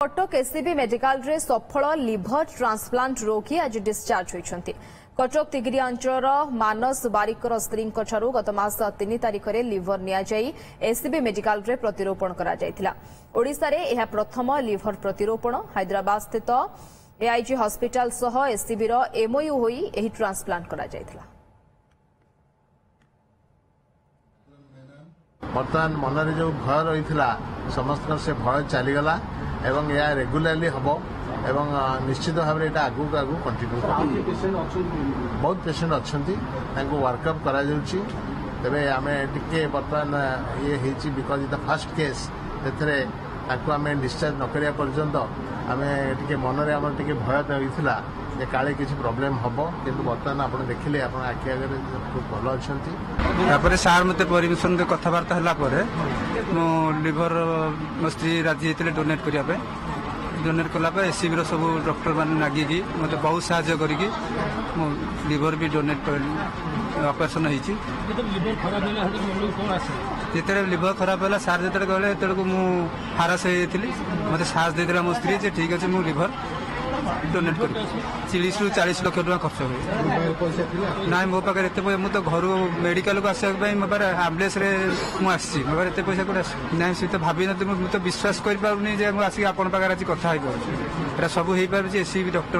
Cuttack SCB medical रे सफल liver transplant रोगी आज डिस्चार्ज होती। कटक तिगिरी अंचल मानस बारिकर स्त्री गत मास 3 तारिख में लिभर नि एससीबी मेडिकल रे प्रतिरोपण ओडिशा रे यह प्रथम लिभर प्रतिरोपण हैदराबाद स्थित एआईजी हॉस्पिटल सह एससीबी रो एमओयू होई एही ट्रांसप्लांट करा जायथिला। बर्तमान मनरे जो भय रही समस्त से भय चलीगला एवं यह रेगुलाली हम एवं निश्चित भाव में आगू आगू कंटिन्यू बहुत पेसेंट अच्छा वर्कअप करा तेरे आम टे बर्तमान ये बिकज द फर्स्ट केस आम डिस्चार्ज न करिया पर्यंत आम टे मनरे आम टे भय रही जे काले किसी प्रॉब्लम हम कि बर्तमान आप देखिले आप आखि आगे खूब भल अच्छा सार मत परमिशन कथबार्ता है मो लिभर मो स्त्री राजी होते डोनेट करने डोनेट कलापर एससीबी सब डॉक्टर मैंने लगिकी मत बहुत साहय करी मो लिभर भी डोनेट ऑपरेशन होती। लिभर खराब है सार जो गले मुझे हारास होती मत साहस देते मो स्त्री ठीक अच्छे मुझे लिभर डोनेट कर 30 ରୁ 40 लाख टका खर्च हुए ना मो पाखे एत मुझे तो घर मेडिकल को आसवाई मो पाखे आम्बुलेंस मुझे मो पाखे एत पैसा कौन ना सी तो भावी मुझे तो विश्वास कर आसिक आप कथा सब हो पारे एससीबी डॉक्टर